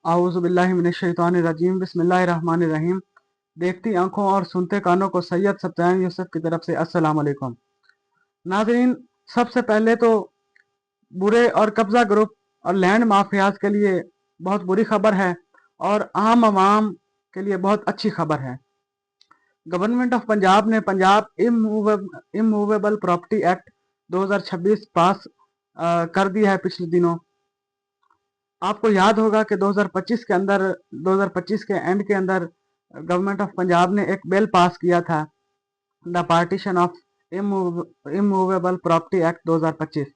आऊज़ु बिल्लाहि मिनश शैतानिर रजीम बिस्मिल्लाहिर रहमानिर रहीम। देखती आंखों और सुनते कानों को सैयद सत्यान यूसुफ की तरफ से अस्सलाम वालेकुम। नाज़रीन, सबसे पहले तो बुरे और कब्जा ग्रुप और लैंड माफियाज के लिए बहुत बुरी खबर है और आम आवाम के लिए बहुत अच्छी खबर है। गवर्नमेंट ऑफ पंजाब ने पंजाब इमूवेबल प्रॉपर्टी एक्ट 2026 पास कर दिया है पिछले दिनों। आपको याद होगा कि 2025 के एंड के अंदर गवर्नमेंट ऑफ पंजाब ने एक बिल पास किया था, the partition of immovable property act 2025।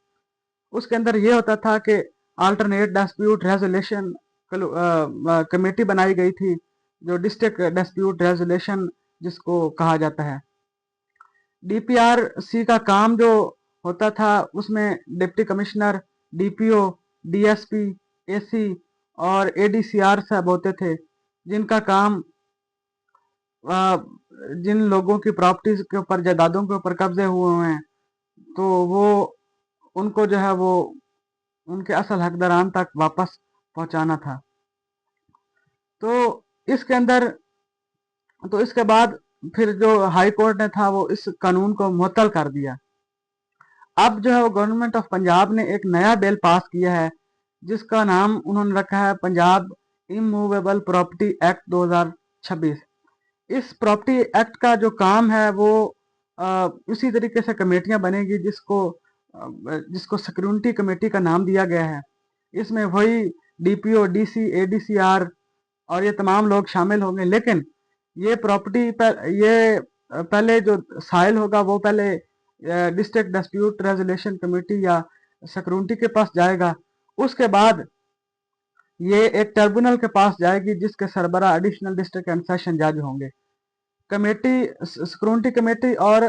उसके अंदर ये होता था कि अल्टरनेट डिस्प्यूट रेजोल्यूशन कमेटी बनाई गई थी, जो डिस्ट्रिक्ट डिस्प्यूट रेजोल्यूशन जिसको कहा जाता है। डीपीआरसी का काम जो होता था उसमें deputy commissioner, DPO, DSP, AC और एडीसीआर सब होते थे, जिनका काम जिन लोगों की प्रॉपर्टीज के ऊपर, जायदादों के ऊपर कब्जे हुए हैं, तो वो उनको जो है वो उनके असल हकदारान तक वापस पहुंचाना था। तो इसके अंदर तो इसके बाद फिर जो हाई कोर्ट ने था वो इस कानून को मुअत्तल कर दिया। अब जो है वो गवर्नमेंट ऑफ पंजाब ने एक नया बिल पास किया है, जिसका नाम उन्होंने रखा है पंजाब इमूवेबल प्रॉपर्टी एक्ट 2026। इस प्रॉपर्टी एक्ट का जो काम है वो उसी तरीके से कमेटियां बनेगी जिसको सिक्योरिटी कमेटी का नाम दिया गया है। इसमें वही डीपीओ, डीसी, एडीसीआर और ये तमाम लोग शामिल होंगे, लेकिन ये प्रॉपर्टी पर ये पहले जो साइल होगा वो पहले डिस्ट्रिक्ट डिस्प्यूट रेजोल्यूशन कमेटी या सिक्योरिटी के पास जाएगा। उसके बाद ये एक ट्रिब्यूनल के पास जाएगी, जिसके सरबरा एडिशनल डिस्ट्रिक्ट एंड सेशन जज होंगे। कमेटी, सिक्योरिटी कमेटी और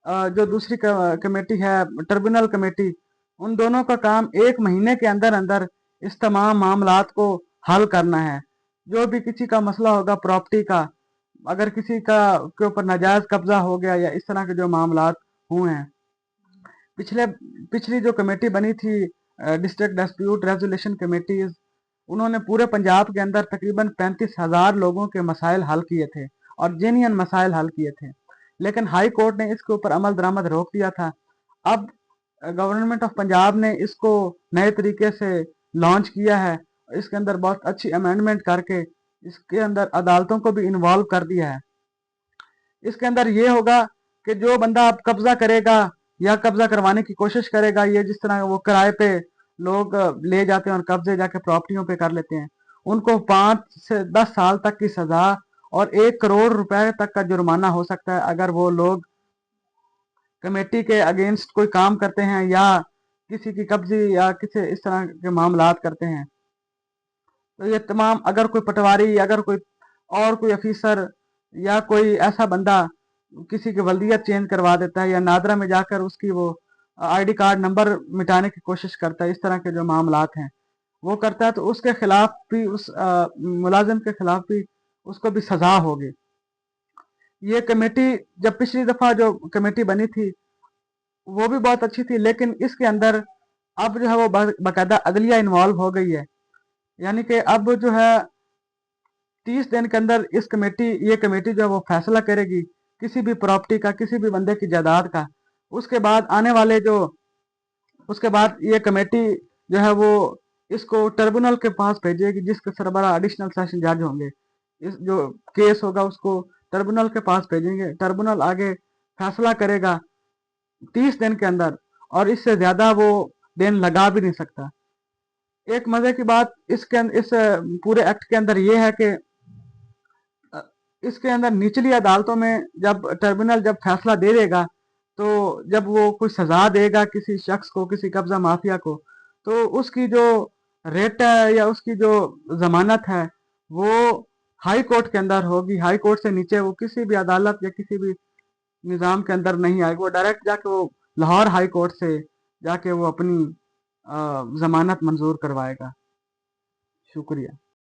जो दूसरी कमेटी है ट्रिब्यूनल कमेटी, उन दोनों का काम 1 महीने के अंदर अंदर इस तमाम मामलात को हल करना है। जो भी किसी का मसला होगा प्रॉपर्टी का, अगर किसी का के ऊपर नाजायज कब्जा हो गया या इस तरह के जो मामलात हुए हैं, पिछली जो कमेटी बनी थी डिस्ट्रिक्ट डिस्प्यूट रेजोल्यूशन कमेटीज, उन्होंने पूरे पंजाब के अंदर तकरीबन 35,000 लोगों के मसाइल हल किए थे और जेन्युइन मसाइल हल किए थे, लेकिन हाई कोर्ट ने इसके ऊपर अमल दरामद रोक दिया था। अब गवर्नमेंट ऑफ पंजाब ने इसको नए तरीके से लॉन्च किया है। इसके अंदर बहुत अच्छी अमेंडमेंट करके इसके अंदर अदालतों को भी इन्वॉल्व कर दिया है। इसके अंदर ये होगा कि जो बंदा अब कब्जा करेगा या कब्जा करवाने की कोशिश करेगा, ये जिस तरह वो किराए पे लोग ले जाते हैं और कब्जे जाके प्रॉपर्टियों पे कर लेते हैं, उनको 5 से 10 साल तक की सजा और 1 करोड़ रुपए तक का जुर्माना हो सकता है अगर वो लोग कमेटी के अगेंस्ट कोई काम करते हैं या किसी की कब्जी या किसी इस तरह के मामलात करते हैं। तो ये तमाम, अगर कोई पटवारी, अगर कोई अफीसर या कोई ऐसा बंदा किसी की वल्दियत चेंज करवा देता है या नादरा में जाकर उसकी वो आईडी कार्ड नंबर मिटाने की कोशिश करता है, इस तरह के जो मामलात हैं वो करता है, तो उसके खिलाफ भी, उस मुलाजिम के खिलाफ भी उसको भी सजा होगी। ये कमेटी, जब पिछली दफा जो कमेटी बनी थी वो भी बहुत अच्छी थी, लेकिन इसके अंदर अब जो है वो बाकायदा अदलिया इन्वॉल्व हो गई है। यानी कि अब जो है 30 दिन के अंदर ये कमेटी जो है वो फैसला करेगी किसी भी प्रॉपर्टी का, किसी भी बंदे की जायदाद का। उसके बाद उसके बाद ये कमेटी जो है वो इसको ट्रिब्यूनल के पास भेजेगी, जिसके सरबरा एडिशनल सेशन जज होंगे। इस जो केस होगा उसको ट्रिब्यूनल के पास भेजेंगे, ट्रिब्यूनल आगे फैसला करेगा 30 दिन के अंदर, और इससे ज्यादा वो दिन लगा भी नहीं सकता। एक मजे की बात इस पूरे एक्ट के अंदर ये है कि इसके अंदर निचली अदालतों में जब ट्रिब्यूनल जब फैसला दे देगा, तो जब वो कोई सजा देगा किसी शख्स को, किसी कब्जा माफिया को, तो उसकी जो रेट है या उसकी जो जमानत है वो हाई कोर्ट के अंदर होगी। हाई कोर्ट से नीचे वो किसी भी अदालत या किसी भी निज़ाम के अंदर नहीं आएगा। वो डायरेक्ट जाके वो लाहौर हाई कोर्ट से जाके वो अपनी जमानत मंजूर करवाएगा। शुक्रिया।